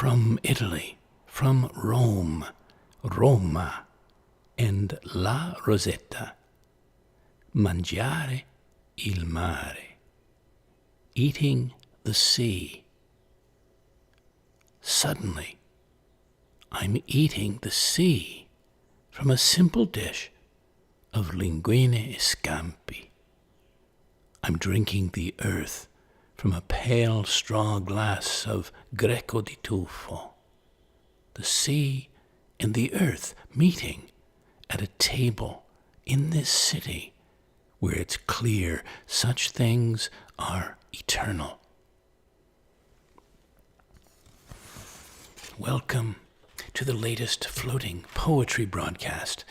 from Italy, from Rome, Roma, and La Rosetta. Mangiare il mare. Eating the sea. Suddenly, I'm eating the sea from a simple dish of linguine e scampi. I'm drinking the earth from a pale straw glass of greco di tuffo. The sea and the earth meeting at a table in this city where it's clear such things are eternal. Welcome to the latest floating poetry broadcast,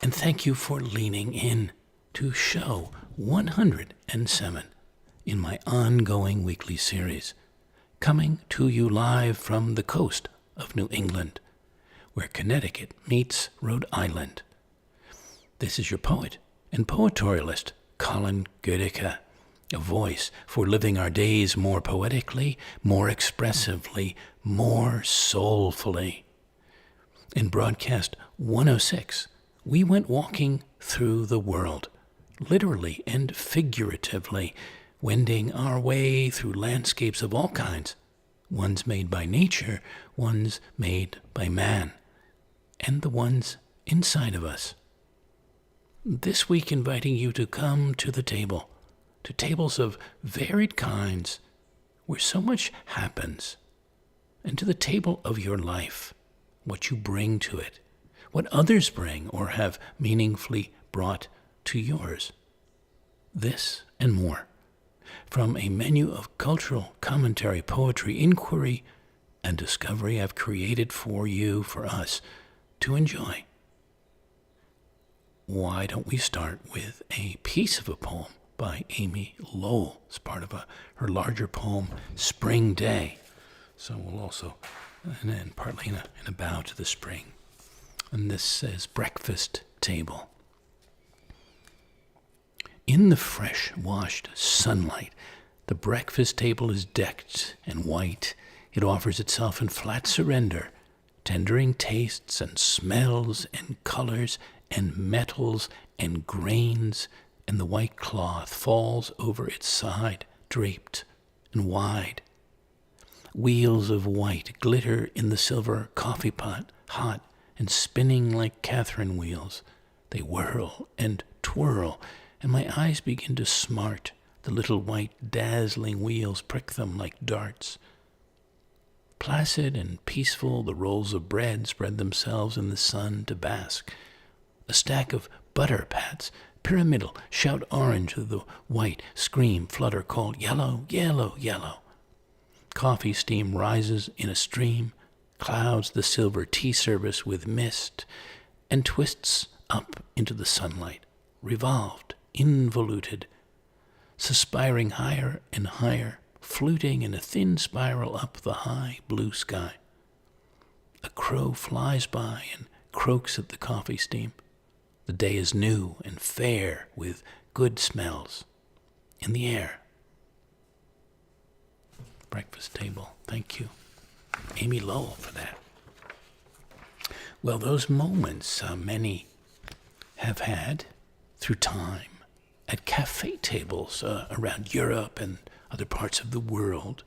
and thank you for leaning in to show 107 in my ongoing weekly series, coming to you live from the coast of New England, where Connecticut meets Rhode Island. This is your poet and poetorialist, Colin Goedecke, a voice for living our days more poetically, more expressively, more soulfully. In broadcast 106, we went walking through the world, literally and figuratively, wending our way through landscapes of all kinds, ones made by nature, ones made by man, and the ones inside of us. This week inviting you to come to the table, to tables of varied kinds, where so much happens, and to the table of your life, what you bring to it, what others bring or have meaningfully brought to yours. This and more, from a menu of cultural commentary, poetry, inquiry, and discovery I've created for you, for us, to enjoy. Why don't we start with a piece of a poem by Amy Lowell? It's part of her larger poem, Spring Day. So we'll also, and then partly in a bow to the spring. And this says, Breakfast Table. In the fresh-washed sunlight, the breakfast table is decked and white. It offers itself in flat surrender, tendering tastes and smells and colors and metals and grains, and the white cloth falls over its side, draped and wide. Wheels of white glitter in the silver coffee pot, hot and spinning like Catherine wheels. They whirl and twirl, and my eyes begin to smart. The little white dazzling wheels prick them like darts. Placid and peaceful, the rolls of bread spread themselves in the sun to bask. A stack of butter pats, pyramidal, shout orange to the white, scream, flutter, call yellow, yellow, yellow. Coffee steam rises in a stream, clouds the silver tea service with mist, and twists up into the sunlight, revolved, involuted, suspiring higher and higher, fluting in a thin spiral up the high blue sky. A crow flies by and croaks at the coffee steam. The day is new and fair with good smells in the air. Breakfast table. Thank you, Amy Lowell, for that. Well, those moments many have had through time at cafe tables around Europe and other parts of the world,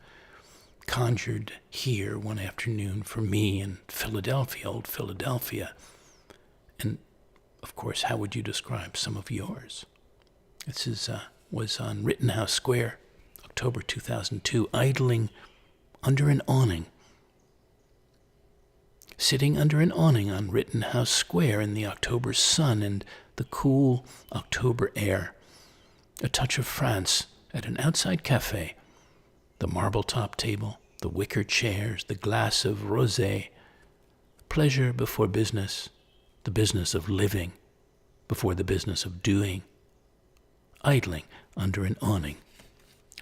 conjured here one afternoon for me in Philadelphia, old Philadelphia. And of course, how would you describe some of yours? This was on Rittenhouse Square, October 2002, idling under an awning. Sitting under an awning on Rittenhouse Square in the October sun and the cool October air. A touch of France at an outside cafe. The marble-top table, the wicker chairs, the glass of rosé. Pleasure before business, the business of living, before the business of doing. Idling under an awning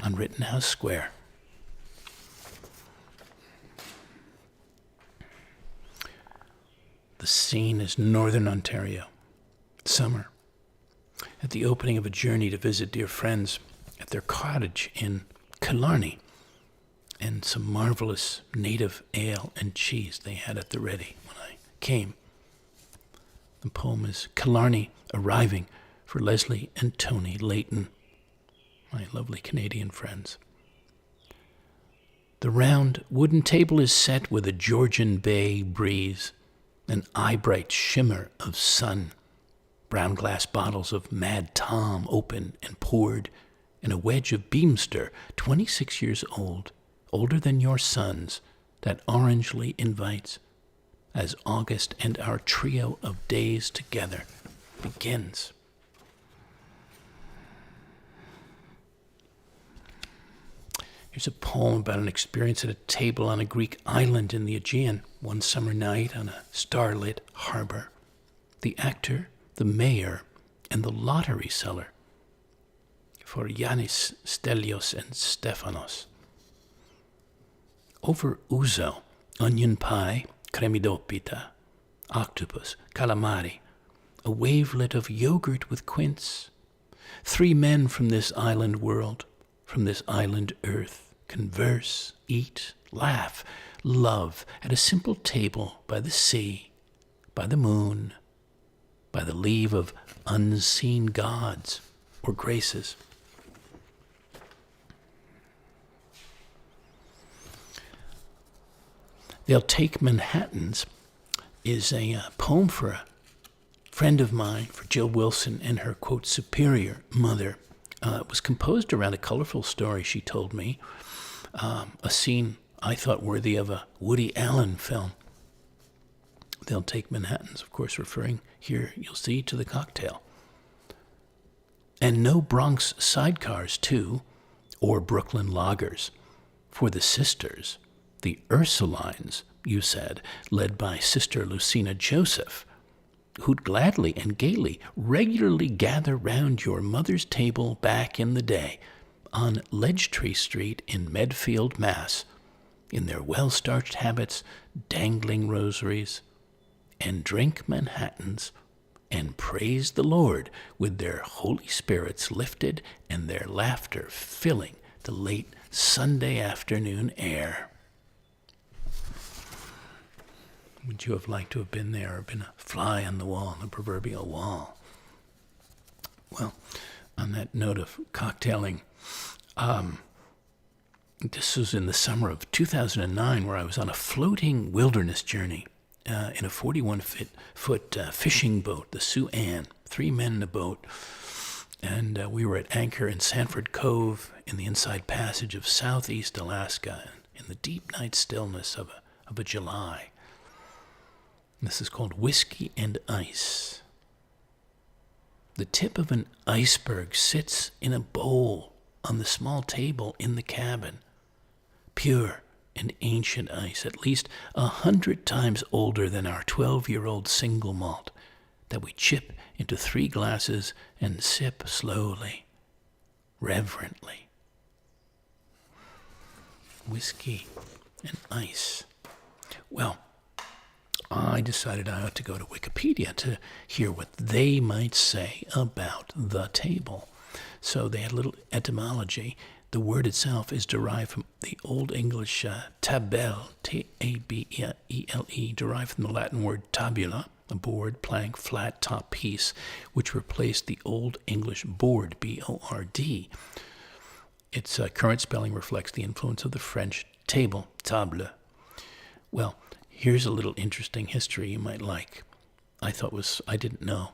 on Rittenhouse Square. The scene is northern Ontario. Summer. At the opening of a journey to visit dear friends at their cottage in Killarney. and some marvelous native ale and cheese they had at the ready when I came. The poem is Killarney Arriving for Leslie and Tony Layton, my lovely Canadian friends. The round wooden table is set with a Georgian bay breeze, an eye-bright shimmer of sun, brown glass bottles of Mad Tom open and poured, and a wedge of Beamster, 26 years old, older than your sons, that orangely invites, as August and our trio of days together begins. Here's a poem about an experience at a table on a Greek island in the Aegean, one summer night on a starlit harbor. The actor, the mayor, and the lottery seller. For Yanis, Stelios, and Stephanos. Over ouzo, onion pie, cremidopita, octopus, calamari, a wavelet of yogurt with quince. 3 men from this island world, from this island earth, converse, eat, laugh, love at a simple table by the sea, by the moon, by the leave of unseen gods or graces. They'll Take Manhattans is a poem for a friend of mine, for Jill Wilson and her, quote, superior mother. It was composed around a colorful story she told me, a scene I thought worthy of a Woody Allen film. They'll Take Manhattans, of course, referring here, you'll see, to the cocktail. And no Bronx sidecars, too, or Brooklyn lagers. For the sisters, the Ursulines, you said, led by Sister Lucina Joseph, who'd gladly and gaily regularly gather round your mother's table back in the day on Ledgetree Street in Medfield, Mass., in their well-starched habits, dangling rosaries, and drink Manhattans, and praise the Lord with their holy spirits lifted and their laughter filling the late Sunday afternoon air. Would you have liked to have been there or been a fly on the wall, on the proverbial wall? Well, on that note of cocktailing, this was in the summer of 2009 where I was on a floating wilderness journey in a 41-foot fishing boat, the Sue Ann, 3 men in a boat. And we were at anchor in Sanford Cove in the inside passage of southeast Alaska in the deep night stillness of a July. This is called Whiskey and Ice. The tip of an iceberg sits in a bowl on the small table in the cabin. Pure and ancient ice, at least 100 times older than our 12-year-old single malt, that we chip into 3 glasses and sip slowly, reverently. Whiskey and ice. Well, I decided I ought to go to Wikipedia to hear what they might say about the table. So they had a little etymology. The word itself is derived from the Old English tabel, T-A-B-E-L-E, derived from the Latin word tabula, a board, plank, flat top piece, which replaced the Old English board, B-O-R-D. Its current spelling reflects the influence of the French table, table. Well, here's a little interesting history you might like. I didn't know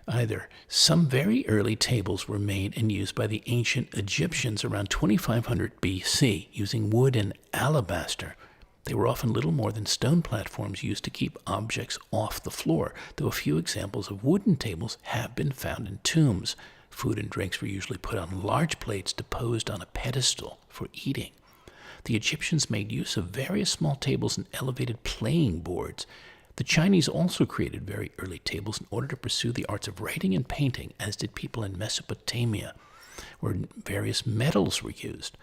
either. Some very early tables were made and used by the ancient Egyptians around 2500 BC, using wood and alabaster. They were often little more than stone platforms used to keep objects off the floor, though a few examples of wooden tables have been found in tombs. Food and drinks were usually put on large plates deposed on a pedestal for eating. The Egyptians made use of various small tables and elevated playing boards. The Chinese also created very early tables in order to pursue the arts of writing and painting, as did people in Mesopotamia, where various metals were used.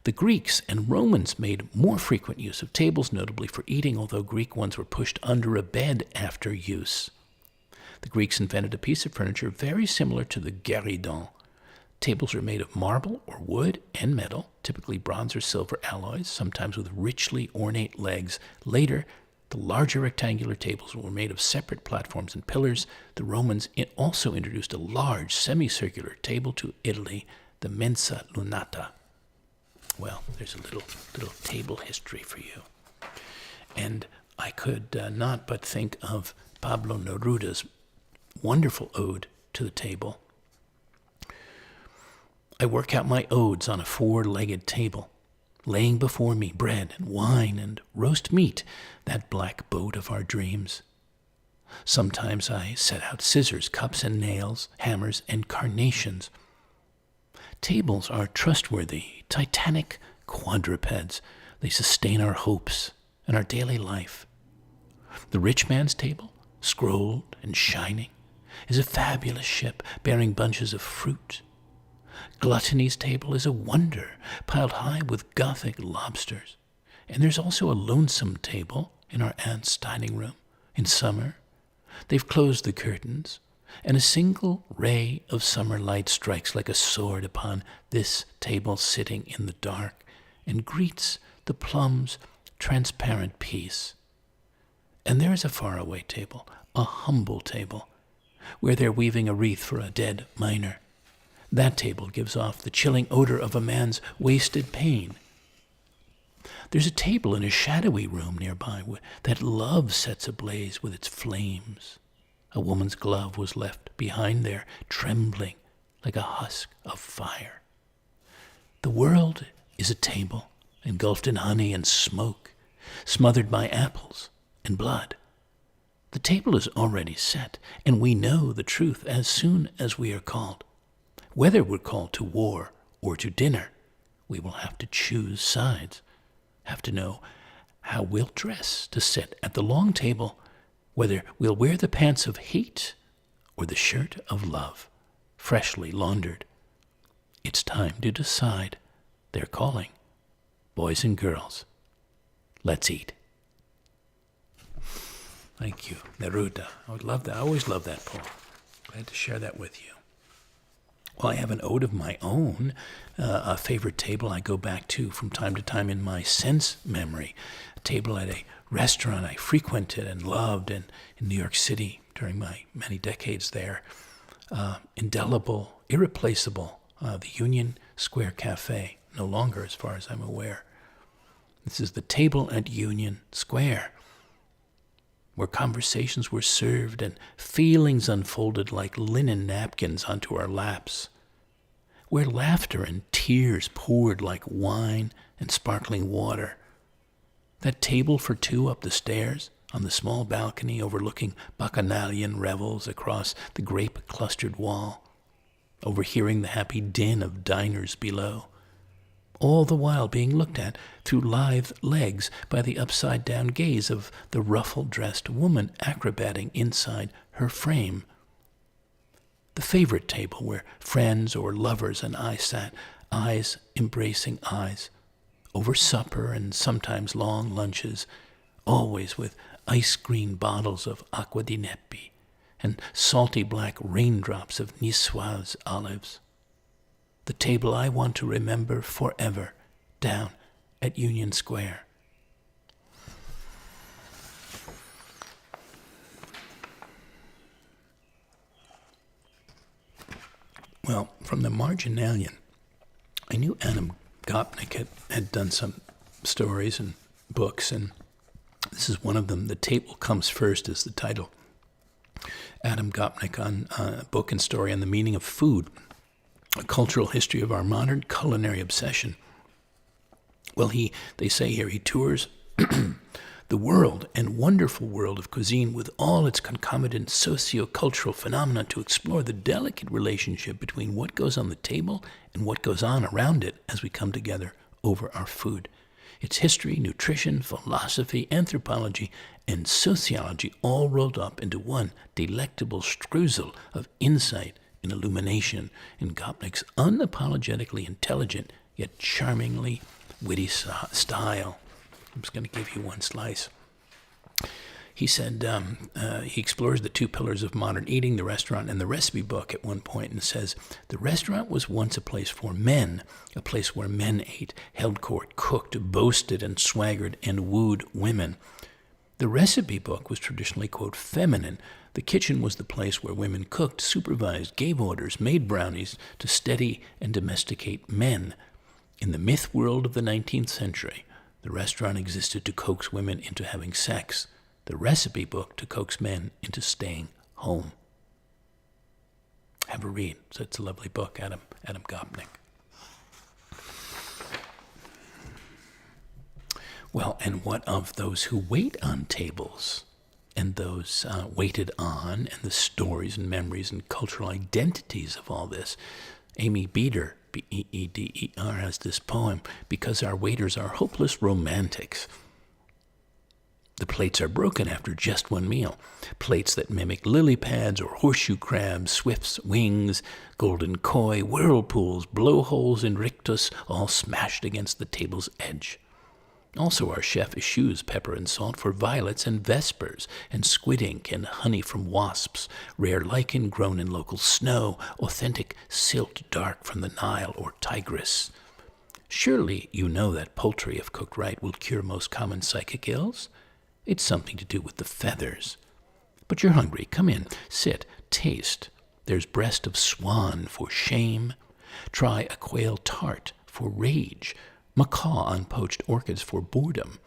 The Greeks and Romans made more frequent use of tables, notably for eating, although Greek ones were pushed under a bed after use. The Greeks invented a piece of furniture very similar to the guéridon, Tables are made of marble or wood and metal, typically bronze or silver alloys, sometimes with richly ornate legs. Later, the larger rectangular tables were made of separate platforms and pillars. The Romans also introduced a large semicircular table to Italy, the mensa lunata. Well, there's a little table history for you. And I could not but think of Pablo Neruda's wonderful ode to the table. I work out my odes on a four-legged table, laying before me bread and wine and roast meat, that black boat of our dreams. Sometimes I set out scissors, cups and nails, hammers and carnations. Tables are trustworthy, titanic quadrupeds. They sustain our hopes and our daily life. The rich man's table, scrolled and shining, is a fabulous ship bearing bunches of fruit. Gluttony's table is a wonder, piled high with Gothic lobsters. And there's also a lonesome table in our aunt's dining room. In summer, they've closed the curtains, and a single ray of summer light strikes like a sword upon this table sitting in the dark and greets the plum's transparent peace. And there is a faraway table, a humble table, where they're weaving a wreath for a dead miner. That table gives off the chilling odor of a man's wasted pain. There's a table in a shadowy room nearby that love sets ablaze with its flames. A woman's glove was left behind there, trembling like a husk of fire. The world is a table, engulfed in honey and smoke, smothered by apples and blood. The table is already set, and we know the truth as soon as we are called. Whether we're called to war or to dinner, we will have to choose sides, have to know how we'll dress to sit at the long table, whether we'll wear the pants of hate or the shirt of love, freshly laundered. It's time to decide. They're calling. Boys and girls, let's eat. Thank you, Neruda. I would love that. I always love that poem. Glad to share that with you. Well, I have an ode of my own, a favorite table I go back to from time to time in my sense memory, a table at a restaurant I frequented and loved in New York City during my many decades there. Indelible, irreplaceable, the Union Square Cafe, no longer as far as I'm aware. This is the table at Union Square, where conversations were served and feelings unfolded like linen napkins onto our laps, where laughter and tears poured like wine and sparkling water. That table for two up the stairs on the small balcony overlooking bacchanalian revels across the grape-clustered wall, overhearing the happy din of diners below, all the while being looked at through lithe legs by the upside-down gaze of the ruffle-dressed woman acrobating inside her frame. The favorite table where friends or lovers and I sat, eyes embracing eyes, over supper and sometimes long lunches, always with ice-green bottles of acqua di Neppi and salty black raindrops of Niçoise olives. The table I want to remember forever, down at Union Square. Well, from the Marginalian, I knew Adam Gopnik had done some stories and books, and this is one of them. The Table Comes First is the title. Adam Gopnik on a book and story on the meaning of food, a cultural history of our modern culinary obsession. Well, they say here, he tours the world and wonderful world of cuisine with all its concomitant socio-cultural phenomena to explore the delicate relationship between what goes on the table and what goes on around it as we come together over our food. Its history, nutrition, philosophy, anthropology, and sociology all rolled up into one delectable streusel of insight and illumination in Gopnik's unapologetically intelligent yet charmingly witty style. I'm just going to give you one slice. He said he explores the two pillars of modern eating, the restaurant and the recipe book at one point, and says, the restaurant was once a place for men, a place where men ate, held court, cooked, boasted and swaggered, and wooed women. The recipe book was traditionally, quote, feminine. The kitchen was the place where women cooked, supervised, gave orders, made brownies to steady and domesticate men. In the myth world of the 19th century, the restaurant existed to coax women into having sex. The recipe book to coax men into staying home. Have a read. So it's a lovely book, Adam Gopnik. Well, and what of those who wait on tables, and those waited on, and the stories and memories and cultural identities of all this? Amy Beeder, Beeder, has this poem, Because Our Waiters Are Hopeless Romantics. The plates are broken after just one meal. Plates that mimic lily pads or horseshoe crabs, swifts, wings, golden koi, whirlpools, blowholes, and rictus, all smashed against the table's edge. Also our chef eschews pepper and salt for violets and vespers, and squid ink and honey from wasps, rare lichen grown in local snow, authentic silt dark from the Nile or Tigris. Surely you know that poultry, if cooked right, will cure most common psychic ills? It's something to do with the feathers. But you're hungry. Come in. Sit. Taste. There's breast of swan for shame. Try a quail tart for rage. Macaw on poached orchids for boredom.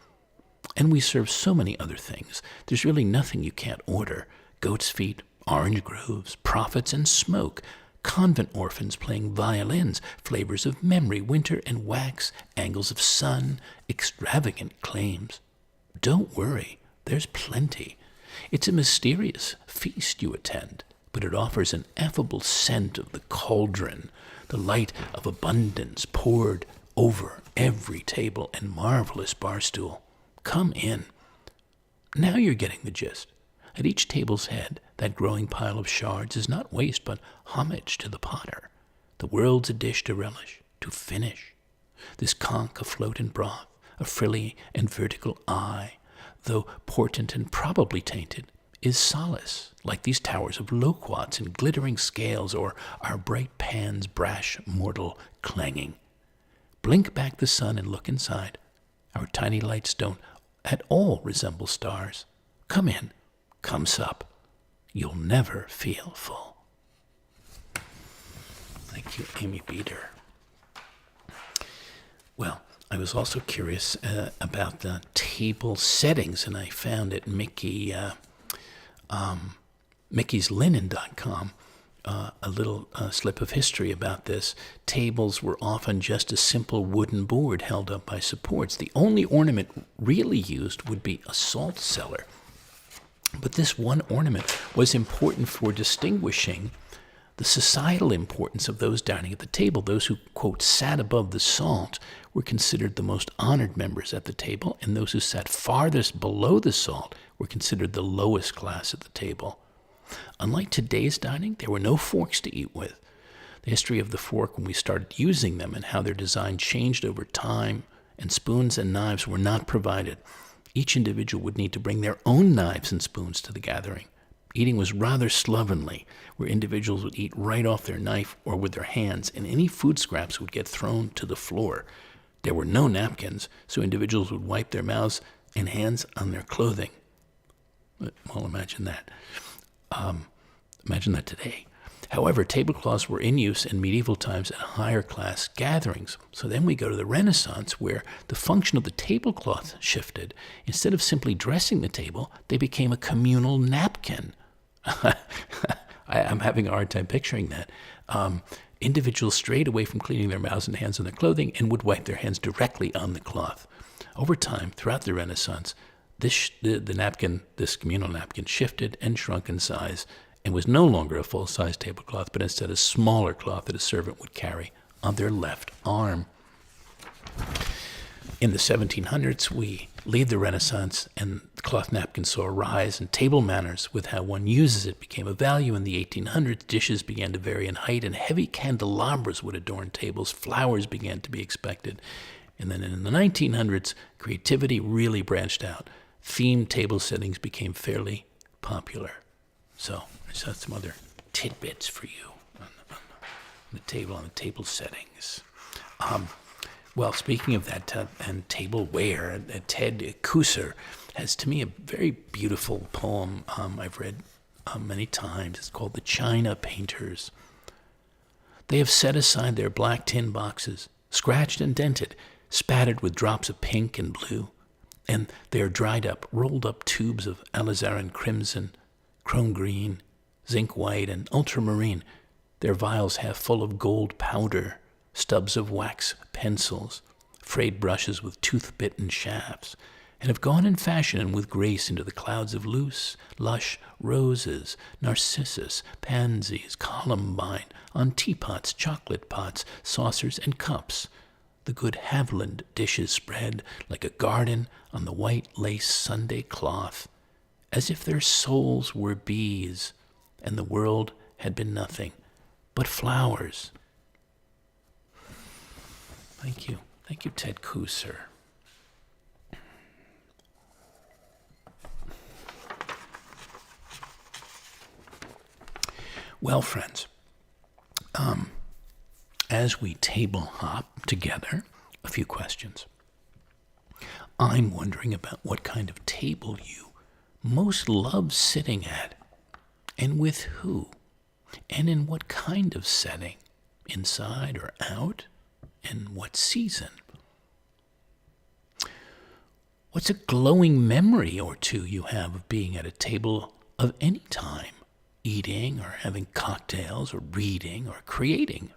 And we serve so many other things. There's really nothing you can't order. Goat's feet, orange groves, prophets and smoke. Convent orphans playing violins, flavors of memory, winter and wax, angles of sun, extravagant claims. Don't worry, there's plenty. It's a mysterious feast you attend, but it offers an affable scent of the cauldron, the light of abundance poured over every table and marvelous bar stool. Come in. Now you're getting the gist. At each table's head, that growing pile of shards is not waste, but homage to the potter. The world's a dish to relish, to finish. This conch afloat in broth, a frilly and vertical eye, though portent and probably tainted, is solace, like these towers of loquats and glittering scales, or our bright pan's brash mortal clanging. Blink back the sun and look inside. Our tiny lights don't at all resemble stars. Come in, come sup. You'll never feel full. Thank you, Amy Beeder. Well, I was also curious about the table settings, and I found at Mickey'sLinen.com a little slip of history about this. Tables were often just a simple wooden board held up by supports. The only ornament really used would be a salt cellar. But this one ornament was important for distinguishing the societal importance of those dining at the table. Those who, quote, sat above the salt were considered the most honored members at the table, and those who sat farthest below the salt were considered the lowest class at the table. Unlike today's dining, there were no forks to eat with. The history of the fork when we started using them and how their design changed over time, and spoons and knives were not provided. Each individual would need to bring their own knives and spoons to the gathering. Eating was rather slovenly, where individuals would eat right off their knife or with their hands, and any food scraps would get thrown to the floor. There were no napkins, so individuals would wipe their mouths and hands on their clothing. Well, imagine that. Imagine that today. However, tablecloths were in use in medieval times at higher class gatherings. So then we go to the Renaissance, where the function of the tablecloth shifted. Instead of simply dressing the table, they became a communal napkin. I'm having a hard time picturing that. Individuals strayed away from cleaning their mouths and hands on their clothing and would wipe their hands directly on the cloth. Over time, throughout the Renaissance, this communal napkin shifted and shrunk in size and was no longer a full-size tablecloth, but instead a smaller cloth that a servant would carry on their left arm. In the 1700s, we leave the Renaissance, and the cloth napkin saw a rise, and table manners with how one uses it became a value. In the 1800s, dishes began to vary in height, and heavy candelabras would adorn tables. Flowers began to be expected. And then in the 1900s, creativity really branched out. themed table settings became fairly popular. So I just have some other tidbits for you on the table settings. Well, speaking of that and tableware, Ted Kooser has to me a very beautiful poem I've read many times. It's called The China Painters. They have set aside their black tin boxes, scratched and dented, spattered with drops of pink and blue, and their dried up, rolled up tubes of alizarin crimson, chrome green, zinc white, and ultramarine, their vials half full of gold powder, stubs of wax pencils, frayed brushes with tooth-bitten shafts, and have gone in fashion and with grace into the clouds of loose, lush roses, narcissus, pansies, columbine, on teapots, chocolate pots, saucers, and cups, the good Haviland dishes spread like a garden on the white lace Sunday cloth, as if their souls were bees, and the world had been nothing but flowers. Thank you. Thank you, Ted Kooser. Well, friends, as we table hop together, a few questions. I'm wondering about what kind of table you most love sitting at, and with who, and in what kind of setting, inside or out, and what season. What's a glowing memory or two you have of being at a table of any time, eating or having cocktails or reading or creating,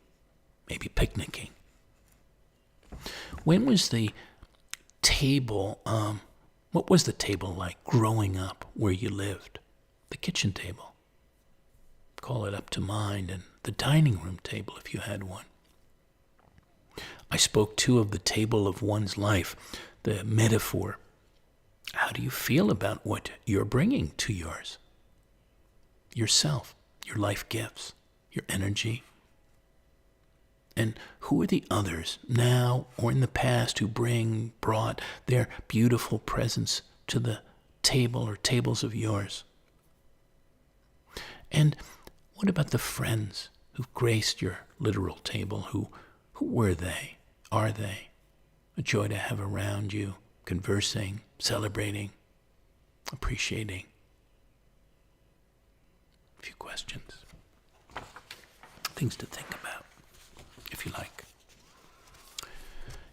maybe picnicking? When was the table, what was the table like growing up where you lived? The kitchen table. Call it up to mind, and the dining room table if you had one. I spoke too of the table of one's life, the metaphor. How do you feel about what you're bringing to yours? Yourself, your life gifts, your energy. And who are the others, now or in the past, who brought their beautiful presence to the table or tables of yours? And what about the friends who've graced your literal table? Who were they? Are they? A joy to have around you, conversing, celebrating, appreciating. A few questions. Things to think about, if you like.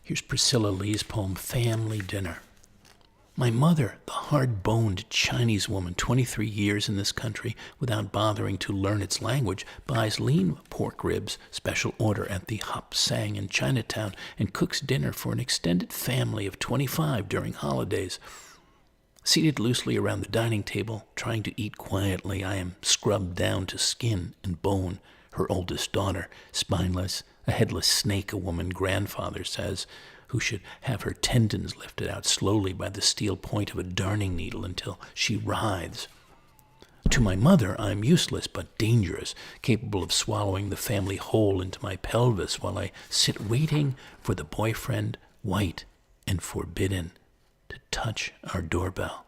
Here's Priscilla Lee's poem, Family Dinner. My mother, the hard-boned Chinese woman, 23 years in this country without bothering to learn its language, buys lean pork ribs, special order at the Hop Sang in Chinatown, and cooks dinner for an extended family of 25 during holidays. Seated loosely around the dining table, trying to eat quietly, I am scrubbed down to skin and bone. Her oldest daughter, spineless, a headless snake, a woman grandfather says, who should have her tendons lifted out slowly by the steel point of a darning needle until she writhes. To my mother, I am useless but dangerous, capable of swallowing the family whole into my pelvis while I sit waiting for the boyfriend, white and forbidden, to touch our doorbell.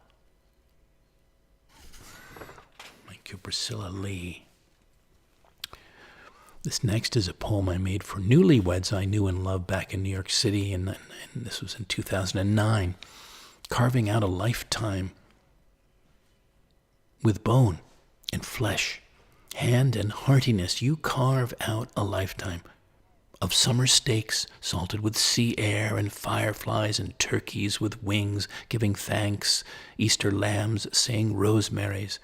Thank you, Priscilla Lee. This next is a poem I made for newlyweds I knew and loved back in New York City, and this was in 2009. Carving out a lifetime with bone and flesh, hand and heartiness, you carve out a lifetime of summer steaks salted with sea air and fireflies and turkeys with wings giving thanks, Easter lambs saying rosemaries,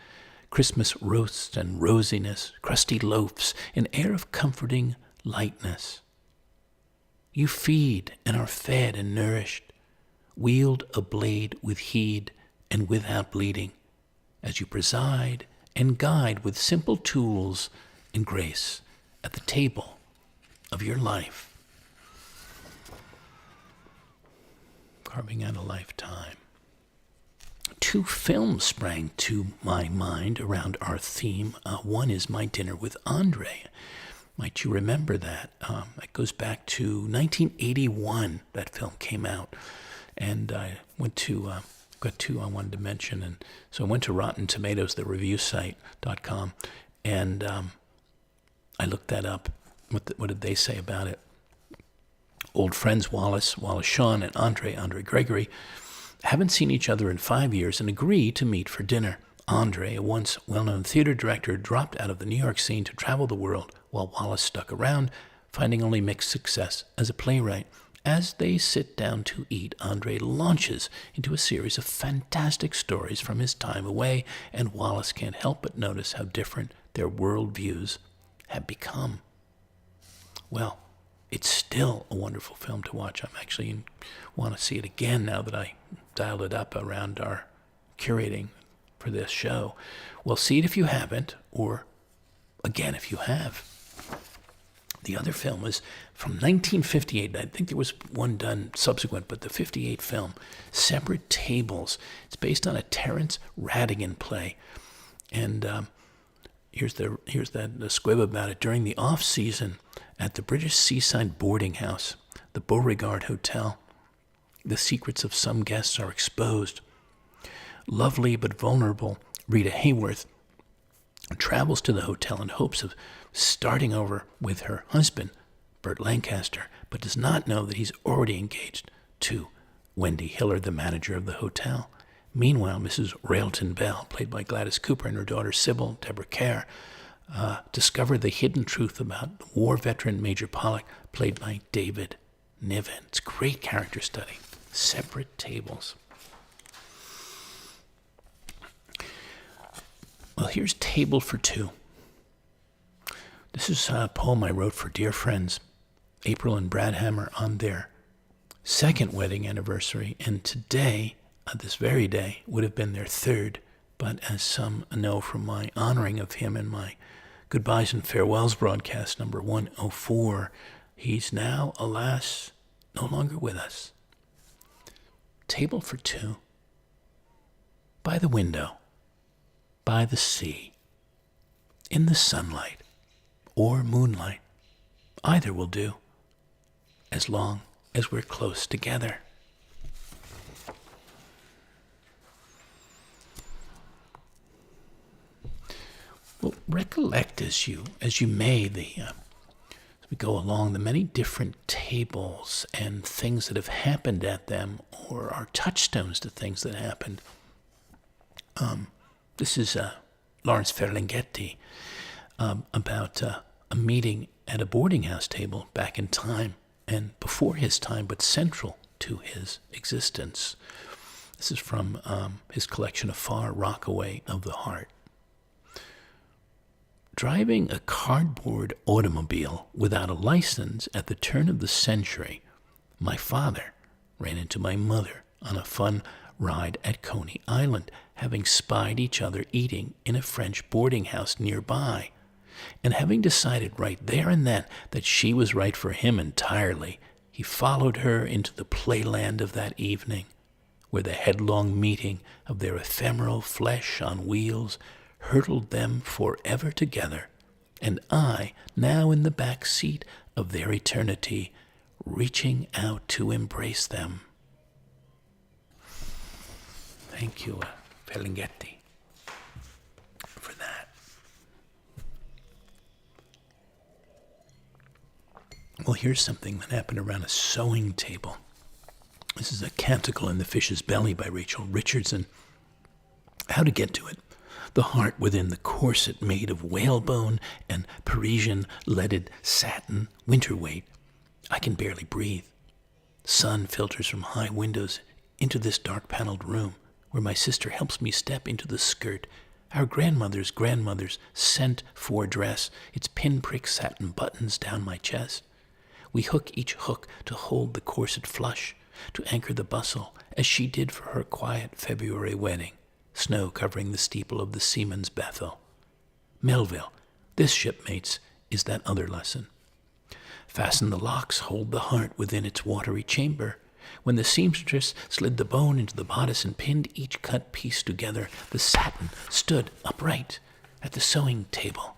Christmas roasts and rosiness, crusty loaves, an air of comforting lightness. You feed and are fed and nourished, wield a blade with heed and without bleeding, as you preside and guide with simple tools and grace at the table of your life. Carving out a lifetime. Two films sprang to my mind around our theme. One is My Dinner with Andre. Might you remember that? It goes back to 1981. That film came out. And I went to got two I wanted to mention. And so I went to Rotten Tomatoes, the review site.com, and I looked that up. What did they say about it? Old friends Wallace Shawn, and Andre Gregory haven't seen each other in 5 years and agree to meet for dinner. Andre, a once well-known theater director, dropped out of the New York scene to travel the world, while Wallace stuck around, finding only mixed success as a playwright. As they sit down to eat, Andre launches into a series of fantastic stories from his time away, and Wallace can't help but notice how different their worldviews have become. Well, it's still a wonderful film to watch. I'm actually want to see it again now that I dialed it up around our curating for this show. Well, see it if you haven't, or again if you have. The other film is from 1958. I think there was one done subsequent, but the 58 film, Separate Tables. It's based on a Terence Rattigan play. And here's the squib about it. During the off-season at the British seaside boarding house, the Beauregard Hotel, the secrets of some guests are exposed. Lovely but vulnerable Rita Hayworth travels to the hotel in hopes of starting over with her husband, Burt Lancaster, but does not know that he's already engaged to Wendy Hiller, the manager of the hotel. Meanwhile, Mrs. Railton Bell, played by Gladys Cooper, and her daughter Sybil, Deborah Kerr, discover the hidden truth about war veteran Major Pollock, played by David Niven. It's a great character study. Separate Tables. Well, here's Table for Two. This is a poem I wrote for dear friends, April and Brad Hammer, on their second wedding anniversary. And today, this very day, would have been their third. But as some know from my honoring of him in my Goodbyes and Farewells broadcast number 104, he's now, alas, no longer with us. Table for Two. By the window, by the sea, in the sunlight or moonlight, either will do, as long as we're close together. Well, recollect as you may as we go along the many different tables and things that have happened at them, or are touchstones to things that happened. This is Lawrence Ferlinghetti about a meeting at a boarding house table back in time, and before his time, but central to his existence. This is from his collection of Far Rockaway of the Heart. Driving a cardboard automobile without a license at the turn of the century, my father ran into my mother on a fun ride at Coney Island, having spied each other eating in a French boarding house nearby, and having decided right there and then that she was right for him entirely, he followed her into the playland of that evening, where the headlong meeting of their ephemeral flesh on wheels hurtled them forever together, and I, now in the back seat of their eternity, reaching out to embrace them. Thank you, Ferlinghetti, for that. Well, here's something that happened around a sewing table. This is A Canticle in the Fish's Belly by Rachel Richardson. How to get to it. The heart within the corset made of whalebone and Parisian leaded satin, winter weight. I can barely breathe. Sun filters from high windows into this dark paneled room, where my sister helps me step into the skirt, our grandmother's sent for dress, its pinprick satin buttons down my chest. We hook each hook to hold the corset flush, to anchor the bustle, as she did for her quiet February wedding, snow covering the steeple of the Seaman's Bethel. Melville, this, shipmates, is that other lesson. Fasten the locks, hold the heart within its watery chamber. When the seamstress slid the bone into the bodice and pinned each cut piece together, the satin stood upright at the sewing table.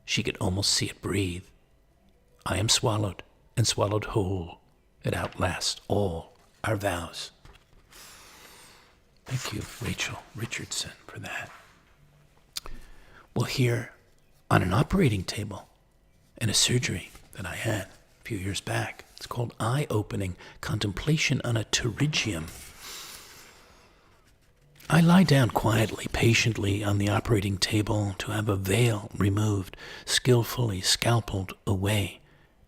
She could almost see it breathe. I am swallowed, and swallowed whole. It outlasts all our vows. Thank you, Rachel Richardson, for that. Well, here on an operating table in a surgery that I had a few years back, it's called Eye-Opening Contemplation on a Pterygium. I lie down quietly, patiently on the operating table to have a veil removed, skillfully scalpeled away.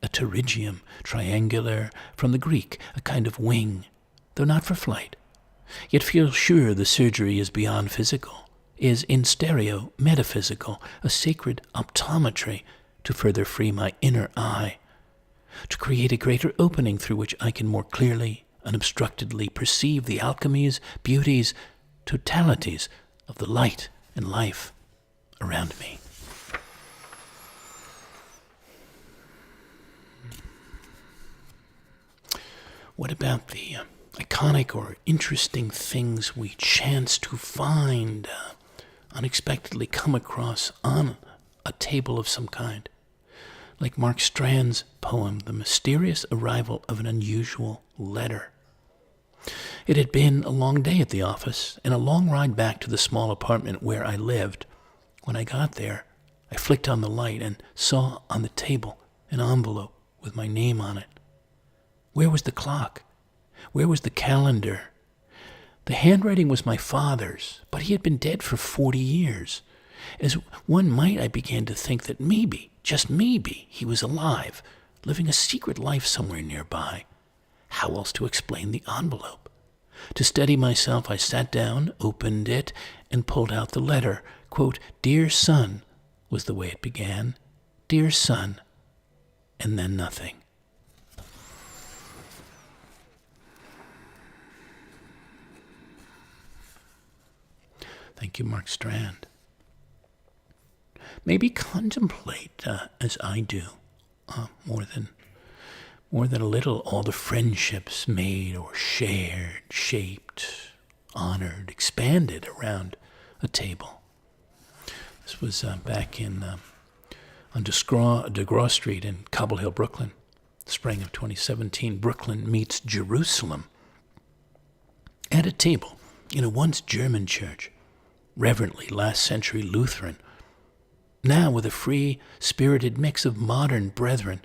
A pterygium, triangular, from the Greek, a kind of wing, though not for flight. Yet feel sure the surgery is beyond physical, is in stereo metaphysical, a sacred optometry to further free my inner eye, to create a greater opening through which I can more clearly, unobstructedly perceive the alchemies, beauties, totalities of the light and life around me. What about the iconic or interesting things we chance to find, unexpectedly come across on a table of some kind? Like Mark Strand's poem, The Mysterious Arrival of an Unusual Letter. It had been a long day at the office and a long ride back to the small apartment where I lived. When I got there, I flicked on the light and saw on the table an envelope with my name on it. Where was the clock? Where was the calendar? The handwriting was my father's, but he had been dead for 40 years. As one might, I began to think that maybe, just maybe, he was alive, living a secret life somewhere nearby. How else to explain the envelope? To steady myself, I sat down, opened it, and pulled out the letter. Quote, "Dear son," was the way it began. "Dear son," and then nothing. Thank you, Mark Strand. Maybe contemplate, as I do, more than a little, all the friendships made or shared, shaped, honored, expanded around a table. This was back on DeGraw Street in Cobble Hill, Brooklyn, spring of 2017. Brooklyn meets Jerusalem. At a table in a once German church, reverently last century Lutheran, now with a free-spirited mix of modern brethren,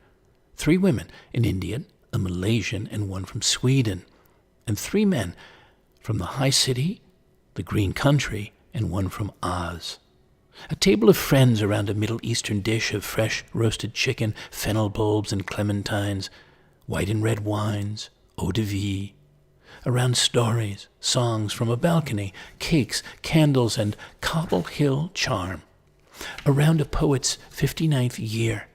3 women, an Indian, a Malaysian, and one from Sweden, and 3 men from the high city, the green country, and one from Oz. A table of friends around a Middle Eastern dish of fresh roasted chicken, fennel bulbs and clementines, white and red wines, eau de vie, around stories, songs from a balcony, cakes, candles, and Cobble Hill charm. Around a poet's 59th year,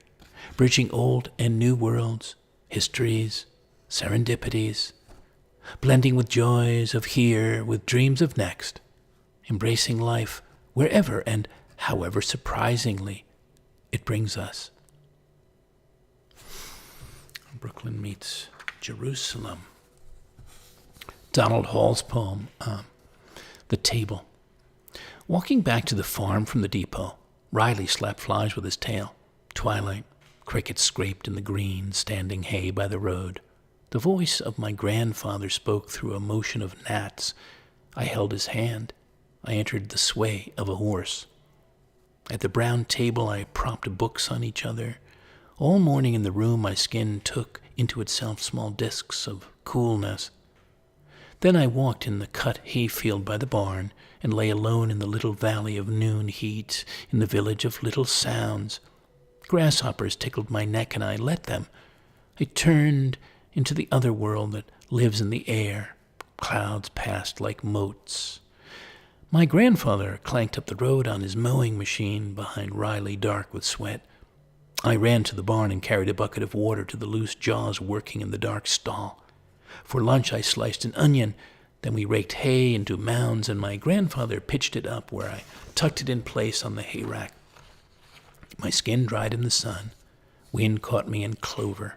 bridging old and new worlds, histories, serendipities, blending with joys of here, with dreams of next, embracing life wherever and however surprisingly it brings us. Brooklyn meets Jerusalem. Donald Hall's poem, The Table. Walking back to the farm from the depot, Riley slapped flies with his tail. Twilight, crickets scraped in the green, standing hay by the road. The voice of my grandfather spoke through a motion of gnats. I held his hand. I entered the sway of a horse. At the brown table, I propped books on each other. All morning in the room, my skin took into itself small discs of coolness. Then I walked in the cut hayfield by the barn and lay alone in the little valley of noon heat in the village of little sounds. Grasshoppers tickled my neck and I let them. I turned into the other world that lives in the air. Clouds passed like motes. My grandfather clanked up the road on his mowing machine behind Riley, dark with sweat. I ran to the barn and carried a bucket of water to the loose jaws working in the dark stall. For lunch, I sliced an onion. Then we raked hay into mounds, and my grandfather pitched it up where I tucked it in place on the hay rack. My skin dried in the sun. Wind caught me in clover.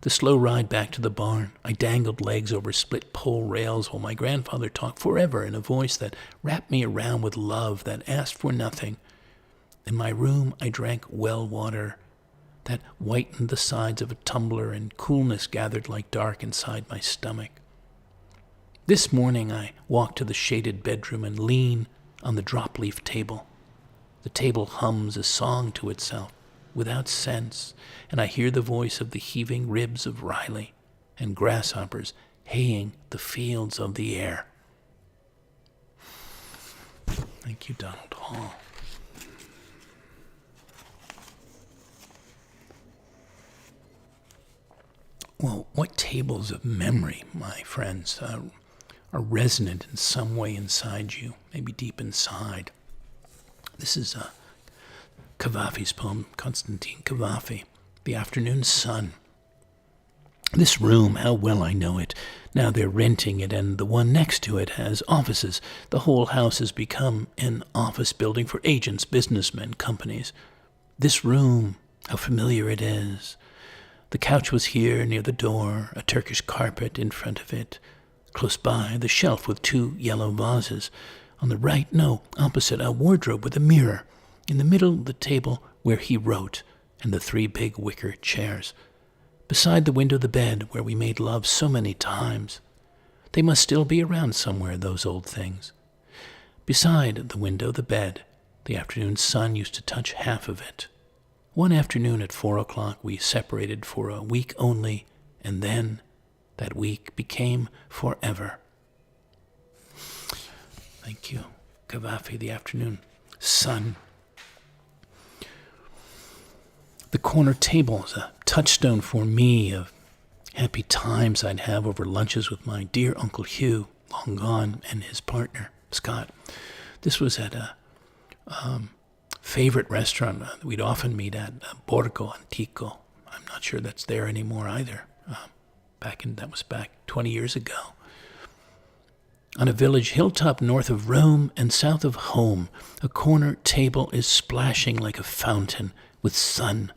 The slow ride back to the barn, I dangled legs over split pole rails while my grandfather talked forever in a voice that wrapped me around with love that asked for nothing. In my room, I drank well water that whitened the sides of a tumbler, and coolness gathered like dark inside my stomach. This morning I walk to the shaded bedroom and lean on the drop-leaf table. The table hums a song to itself, without sense, and I hear the voice of the heaving ribs of Riley and grasshoppers haying the fields of the air. Thank you, Donald Hall. Well, what tables of memory, my friends, are resonant in some way inside you, maybe deep inside. This is Cavafy's poem, Constantine Cavafy, The Afternoon Sun. This room, how well I know it. Now they're renting it, and the one next to it has offices. The whole house has become an office building for agents, businessmen, companies. This room, how familiar it is. The couch was here near the door, a Turkish carpet in front of it. Close by, the shelf with 2 yellow vases. On the right, no, opposite, a wardrobe with a mirror. In the middle, the table where he wrote, and the 3 big wicker chairs. Beside the window, the bed where we made love so many times. They must still be around somewhere, those old things. Beside the window, the bed. The afternoon sun used to touch half of it. One afternoon at 4 o'clock, we separated for a week only, and then that week became forever. Thank you. Cavafy, The Afternoon Sun. The corner table is a touchstone for me of happy times I'd have over lunches with my dear Uncle Hugh, long gone, and his partner, Scott. This was at a favorite restaurant that we'd often meet at, Borgo Antico. I'm not sure that's there anymore either. That was back 20 years ago. On a village hilltop north of Rome and south of home, a corner table is splashing like a fountain with sun.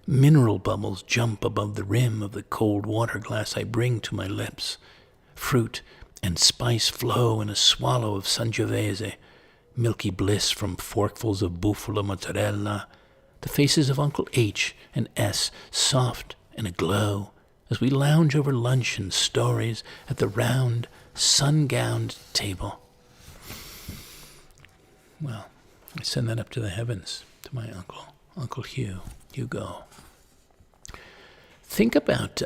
Mineral bubbles jump above the rim of the cold water glass I bring to my lips. Fruit and spice flow in a swallow of Sangiovese, milky bliss from forkfuls of buffalo mozzarella, the faces of Uncle H and S soft and aglow as we lounge over lunch and stories at the round, sun-gowned table. Well, I send that up to the heavens, to my Uncle Hugo. Think about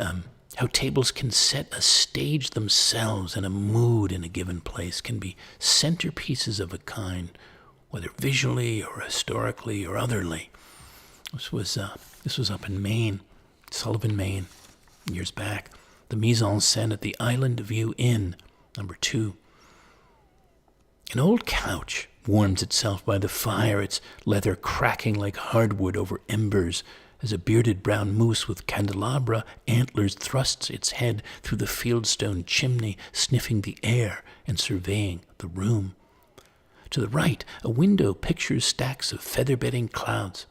how tables can set a stage themselves, and a mood in a given place can be centerpieces of a kind, whether visually or historically or otherly. This was up in Maine, Sullivan, Maine, years back. The mise en scène at the Island View Inn, number 2. An old couch warms itself by the fire, its leather cracking like hardwood over embers, as a bearded brown moose with candelabra antlers thrusts its head through the fieldstone chimney, sniffing the air and surveying the room. To the right, a window pictures stacks of feather-bedding clouds.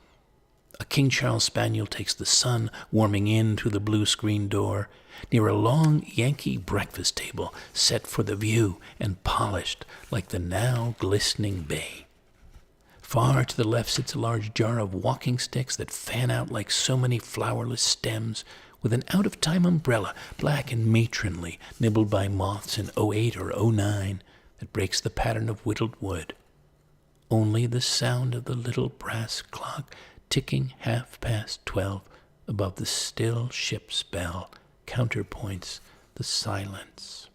A King Charles Spaniel takes the sun warming in through the blue screen door, near a long Yankee breakfast table set for the view and polished like the now glistening bay. Far to the left sits a large jar of walking sticks that fan out like so many flowerless stems, with an out-of-time umbrella, black and matronly, nibbled by moths in 08 or 09, that breaks the pattern of whittled wood. Only the sound of the little brass clock ticking 12:30 above the still ship's bell counterpoints the silence.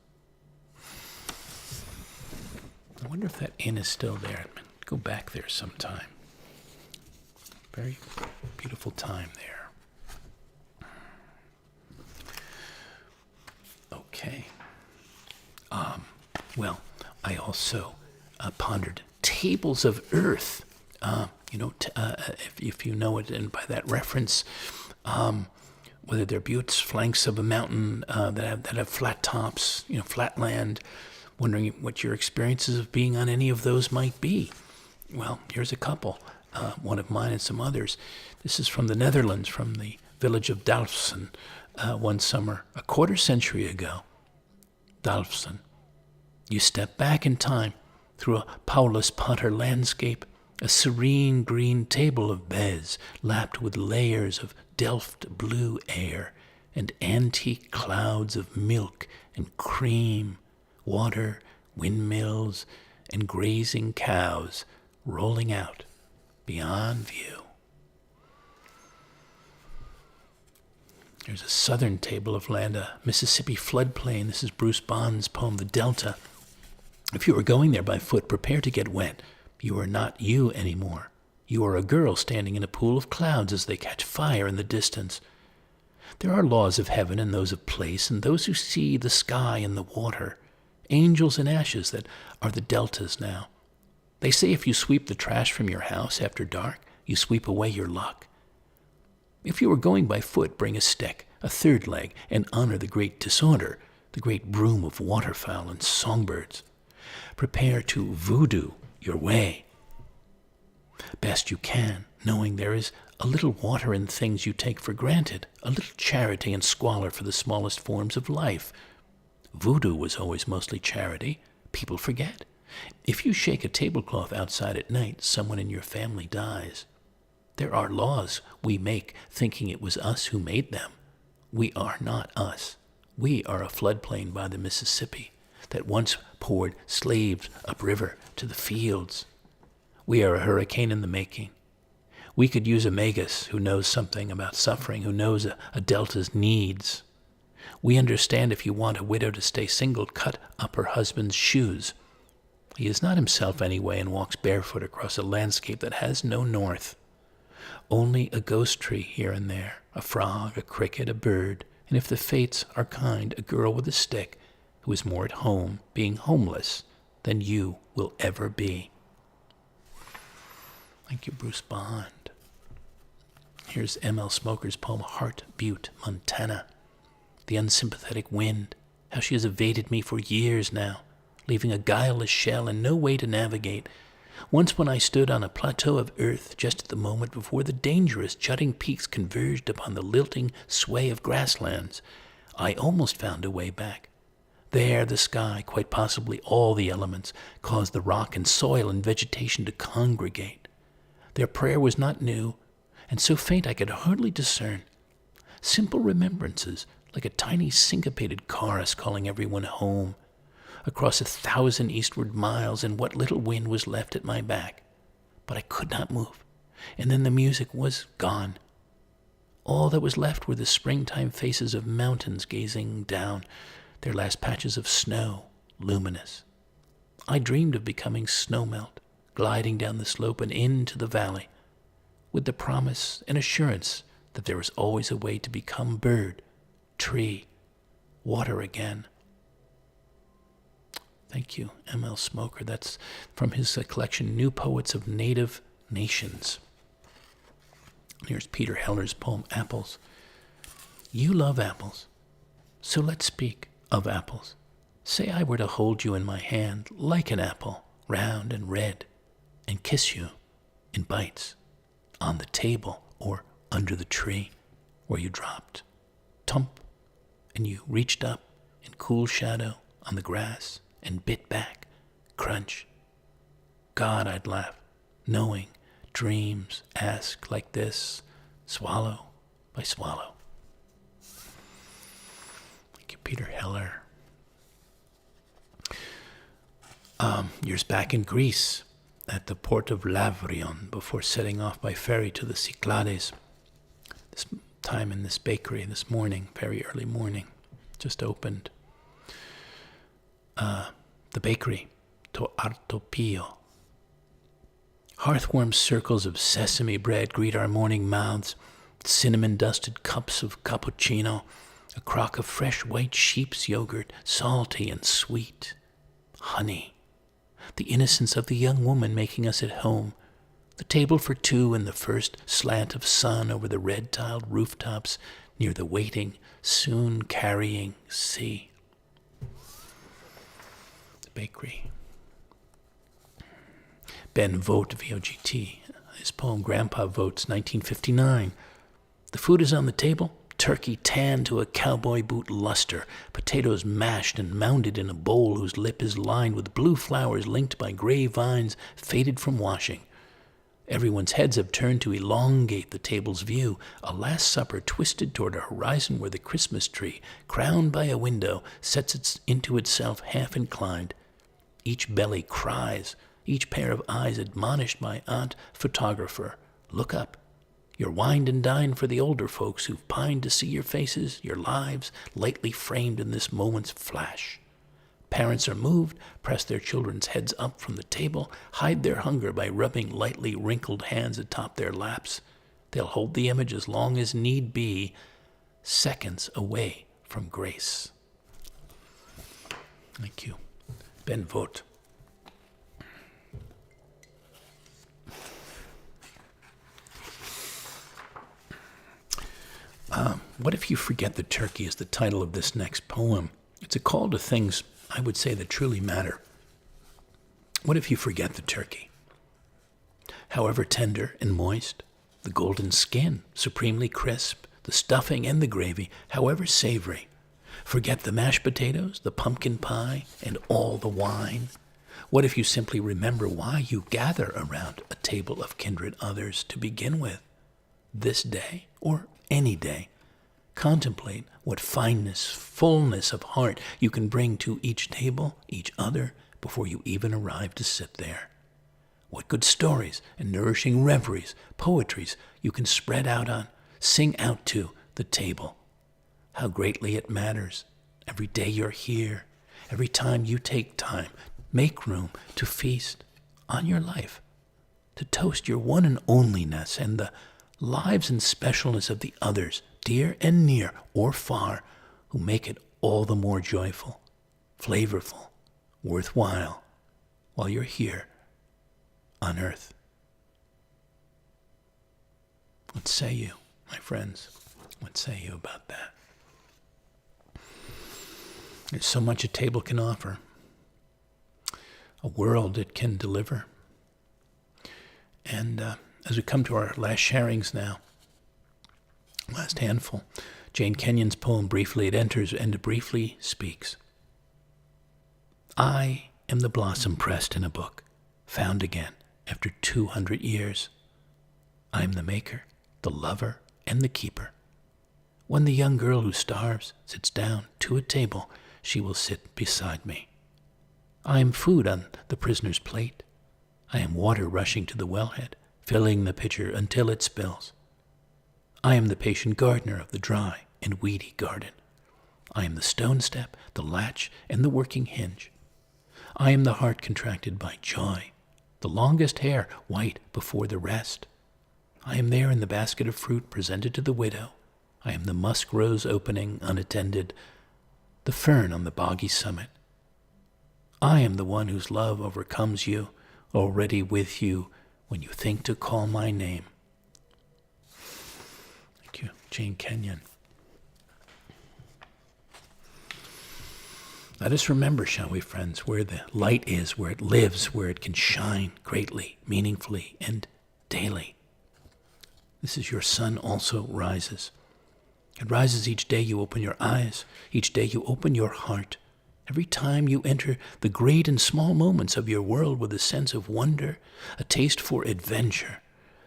I wonder if that inn is still there. Go back there sometime. Very beautiful time there. Okay. Well, I also pondered tables of earth. If you know it, and by that reference, whether they're buttes, flanks of a mountain that have flat tops, flat land, wondering what your experiences of being on any of those might be. Well, here's a couple, one of mine and some others. This is from the Netherlands, from the village of Dalfsen, one summer, a quarter century ago. Dalfsen. You step back in time through a Paulus Potter landscape, a serene green table of baize lapped with layers of Delft blue air and antique clouds of milk and cream, water, windmills, and grazing cows rolling out beyond view. Here's a southern table of land, a Mississippi floodplain. This is Bruce Bond's poem, The Delta. If you are going there by foot, prepare to get wet. You are not you anymore. You are a girl standing in a pool of clouds as they catch fire in the distance. There are laws of heaven and those of place, and those who see the sky and the water, angels and ashes that are the deltas now. They say if you sweep the trash from your house after dark, you sweep away your luck. If you are going by foot, bring a stick, a third leg, and honor the great disorder, the great broom of waterfowl and songbirds. Prepare to voodoo your way best you can, knowing there is a little water in things you take for granted, a little charity and squalor for the smallest forms of life. Voodoo was always mostly charity. People forget. If you shake a tablecloth outside at night, someone in your family dies. There are laws we make thinking it was us who made them. We are not us. We are a floodplain by the Mississippi that once poured slaves upriver to the fields. We are a hurricane in the making. We could use a magus who knows something about suffering, who knows a delta's needs. We understand if you want a widow to stay single, cut up her husband's shoes. He is not himself anyway and walks barefoot across a landscape that has no north. Only a ghost tree here and there, a frog, a cricket, a bird, and if the fates are kind, a girl with a stick who is more at home being homeless than you will ever be. Thank you, Bruce Bond. Here's M.L. Smoker's poem, Heart Butte, Montana. The unsympathetic wind, how she has evaded me for years now, leaving a guileless shell and no way to navigate. Once when I stood on a plateau of earth, just at the moment before the dangerous jutting peaks converged upon the lilting sway of grasslands, I almost found a way back. There the sky, quite possibly all the elements, caused the rock and soil and vegetation to congregate. Their prayer was not new, and so faint I could hardly discern. Simple remembrances, like a tiny syncopated chorus calling everyone home, across 1,000 eastward miles, and what little wind was left at my back. But I could not move, and then the music was gone. All that was left were the springtime faces of mountains gazing down, their last patches of snow, luminous. I dreamed of becoming snowmelt, gliding down the slope and into the valley, with the promise and assurance that there was always a way to become bird, tree, water again. Thank you, M.L. Smoker. That's from his collection, New Poets of Native Nations. Here's Peter Heller's poem, Apples. You love apples, so let's speak of apples. Say I were to hold you in my hand like an apple, round and red, and kiss you in bites on the table or under the tree where you dropped. Tump, and you reached up in cool shadow on the grass and bit back, crunch. God, I'd laugh, knowing dreams ask like this, swallow by swallow. Thank you, Peter Heller. Years back in Greece, at the port of Lavrion, before setting off by ferry to the Cyclades. This time in this bakery this morning, very early morning, just opened. The bakery, to Artopio. Hearthworm circles of sesame bread greet our morning mouths, cinnamon-dusted cups of cappuccino, a crock of fresh white sheep's yogurt, salty and sweet, honey, the innocence of the young woman making us at home, the table for two and the first slant of sun over the red-tiled rooftops near the waiting, soon carrying sea. The bakery. Ben Vogt, V-O-G-T, his poem Grandpa Votes, 1959. The food is on the table, turkey tanned to a cowboy boot luster, potatoes mashed and mounded in a bowl whose lip is lined with blue flowers linked by gray vines faded from washing. Everyone's heads have turned to elongate the table's view, a Last Supper twisted toward a horizon where the Christmas tree, crowned by a window, sets it into itself half inclined. Each belly cries, each pair of eyes admonished by Aunt Photographer. Look up. You're wined and dined for the older folks who've pined to see your faces, your lives, lightly framed in this moment's flash. Parents are moved, press their children's heads up from the table, hide their hunger by rubbing lightly wrinkled hands atop their laps. They'll hold the image as long as need be, seconds away from grace. Thank you. Ben Vogt. What if you forget the turkey is the title of this next poem. It's a call to things, I would say, that truly matter. What if you forget the turkey? However tender and moist, the golden skin, supremely crisp, the stuffing and the gravy, however savory. Forget the mashed potatoes, the pumpkin pie, and all the wine. What if you simply remember why you gather around a table of kindred others to begin with? This day, or any day, contemplate what fineness, fullness of heart you can bring to each table, each other, before you even arrive to sit there. What good stories and nourishing reveries, poetries you can spread out on, sing out to the table. How greatly it matters. Every day you're here, every time you take time, make room to feast on your life, to toast your one and onlyness and the lives and specialness of the others, dear and near or far, who make it all the more joyful, flavorful, worthwhile, while you're here on earth. What say you, my friends? What say you about that? There's so much a table can offer, a world it can deliver. And as we come to our last sharings now, last handful, Jane Kenyon's poem, Briefly It Enters and Briefly Speaks. I am the blossom pressed in a book, found again after 200 years. I am the maker, the lover, and the keeper. When the young girl who starves sits down to a table, she will sit beside me. I am food on the prisoner's plate. I am water rushing to the wellhead, filling the pitcher until it spills. I am the patient gardener of the dry and weedy garden. I am the stone step, the latch, and the working hinge. I am the heart contracted by joy, the longest hair white before the rest. I am there in the basket of fruit presented to the widow. I am the musk rose opening unattended, the fern on the boggy summit. I am the one whose love overcomes you, already with you when you think to call my name. Thank you, Jane Kenyon. Let us remember, shall we, friends, where the light is, where it lives, where it can shine greatly, meaningfully, and daily. This is your sun also rises. It rises each day you open your eyes, each day you open your heart. Every time you enter the great and small moments of your world with a sense of wonder, a taste for adventure,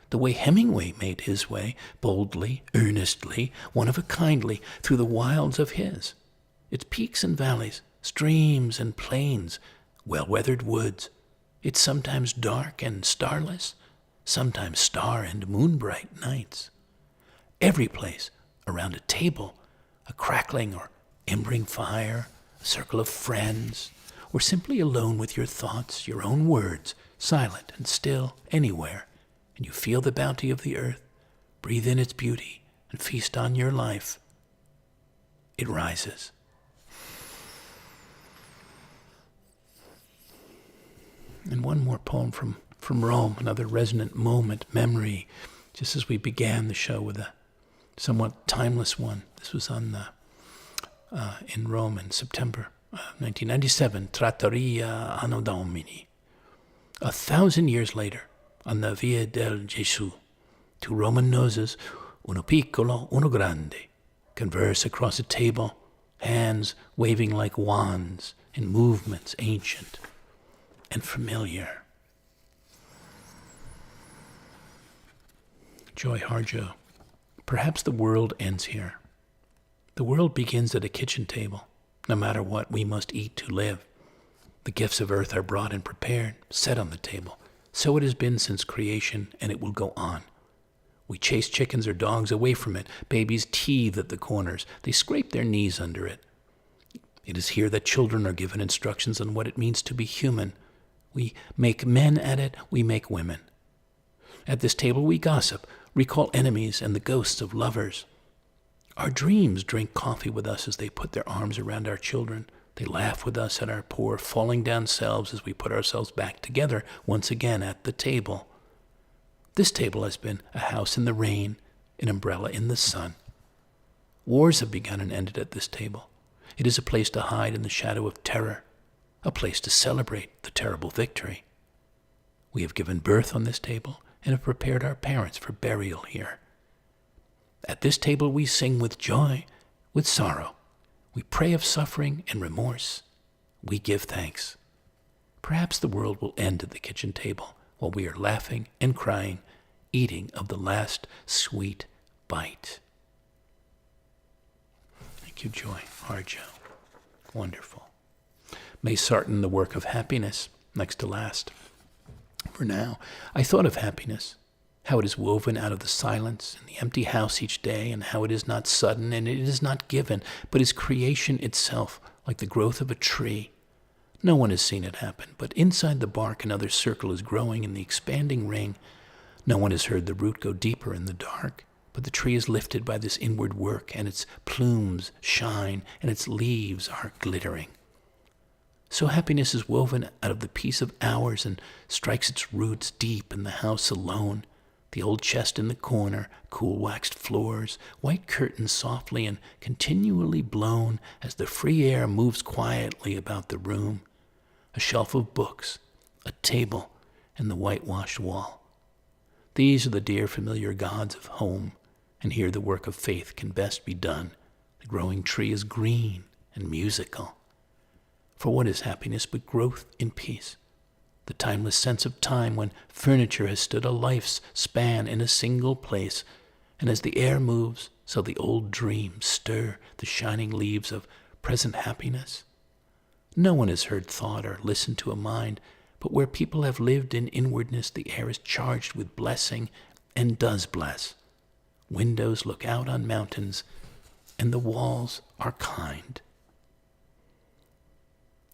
the way Hemingway made his way, boldly, earnestly, one of a kindly, through the wilds of his. Its peaks and valleys, streams and plains, well-weathered woods. It's sometimes dark and starless, sometimes star and moon-bright nights. Every place around a table, a crackling or embering fire, a circle of friends, or simply alone with your thoughts, your own words, silent and still anywhere, and you feel the bounty of the earth, breathe in its beauty, and feast on your life. It rises. And one more poem from Rome, another resonant moment, memory, just as we began the show with a somewhat timeless one. This was on in Rome in September 1997, Trattoria Anno Domini. 1,000 years later, on the Via del Gesù, two Roman noses, uno piccolo, uno grande, converse across a table, hands waving like wands in movements ancient and familiar. Joy Harjo. Perhaps the world ends here. The world begins at a kitchen table. No matter what, we must eat to live. The gifts of earth are brought and prepared, set on the table. So it has been since creation, and it will go on. We chase chickens or dogs away from it. Babies teethe at the corners. They scrape their knees under it. It is here that children are given instructions on what it means to be human. We make men at it, we make women. At this table we gossip, recall enemies and the ghosts of lovers. Our dreams drink coffee with us as they put their arms around our children. They laugh with us at our poor, falling down selves as we put ourselves back together once again at the table. This table has been a house in the rain, an umbrella in the sun. Wars have begun and ended at this table. It is a place to hide in the shadow of terror, a place to celebrate the terrible victory. We have given birth on this table and have prepared our parents for burial here. At this table we sing with joy, with sorrow. We pray of suffering and remorse. We give thanks. Perhaps the world will end at the kitchen table while we are laughing and crying, eating of the last sweet bite. Thank you, Joy Harjo. Wonderful. May Sarton, the work of happiness, next to last. For now, I thought of happiness, how it is woven out of the silence and the empty house each day, and how it is not sudden and it is not given, but is creation itself, like the growth of a tree. No one has seen it happen, but inside the bark another circle is growing in the expanding ring. No one has heard the root go deeper in the dark, but the tree is lifted by this inward work, and its plumes shine, and its leaves are glittering. So happiness is woven out of the peace of hours and strikes its roots deep in the house alone. The old chest in the corner, cool waxed floors, white curtains softly and continually blown as the free air moves quietly about the room, a shelf of books, a table, and the whitewashed wall. These are the dear familiar gods of home, and here the work of faith can best be done. The growing tree is green and musical. For what is happiness but growth in peace? The timeless sense of time when furniture has stood a life's span in a single place, and as the air moves, so the old dreams stir the shining leaves of present happiness. No one has heard thought or listened to a mind, but where people have lived in inwardness, the air is charged with blessing and does bless. Windows look out on mountains, and the walls are kind.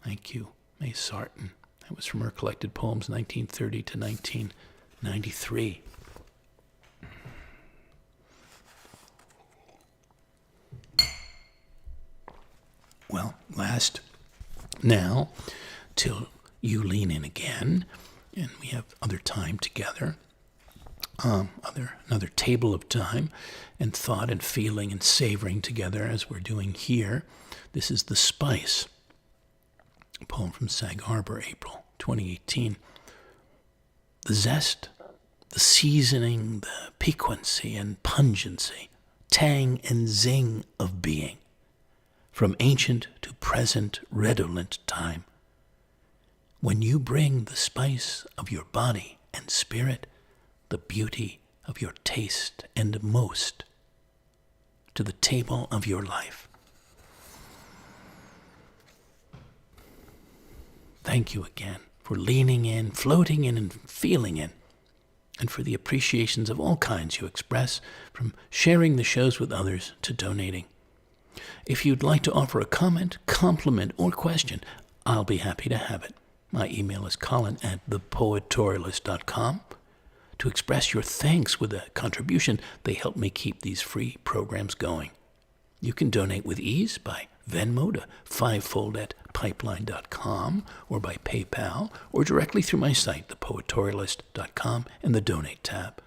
Thank you, May Sarton. That was from her collected poems, 1930 to 1993. Well, last now, till you lean in again, and we have other time together, another table of time and thought and feeling and savoring together as we're doing here. This is The Spice, a poem from Sag Harbor, April 2018. The zest, the seasoning, the piquancy and pungency, tang and zing of being, from ancient to present redolent time. When you bring the spice of your body and spirit, the beauty of your taste and most, to the table of your life. Thank you again for leaning in, floating in, and feeling in, and for the appreciations of all kinds you express, from sharing the shows with others to donating. If you'd like to offer a comment, compliment, or question, I'll be happy to have it. My email is colin@thepoetorialist.com. To express your thanks with a contribution, they help me keep these free programs going. You can donate with ease by Venmo to fivefold at pipeline.com, or by PayPal, or directly through my site, thepoetorialist.com, and the Donate tab,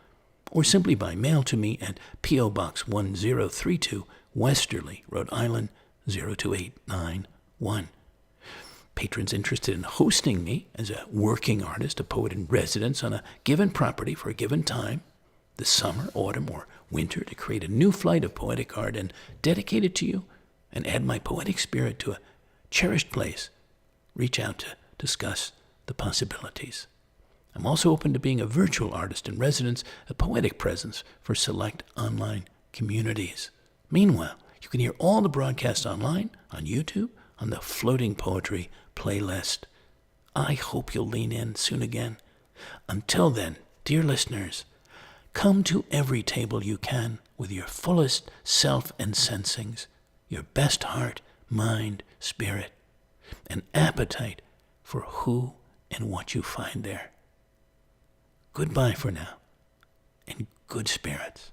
or simply by mail to me at P.O. Box 1032, Westerly, Rhode Island, 02891. Patrons interested in hosting me as a working artist, a poet in residence on a given property for a given time, this summer, autumn, or winter, to create a new flight of poetic art and dedicate it to you and add my poetic spirit to a cherished place, reach out to discuss the possibilities. I'm also open to being a virtual artist in residence, a poetic presence for select online communities. Meanwhile, you can hear all the broadcasts online, on YouTube, on the Floating Poetry playlist. I hope you'll lean in soon again. Until then, dear listeners, come to every table you can with your fullest self and sensings, your best heart, mind, spirit, an appetite for who and what you find there. Goodbye for now, and good spirits.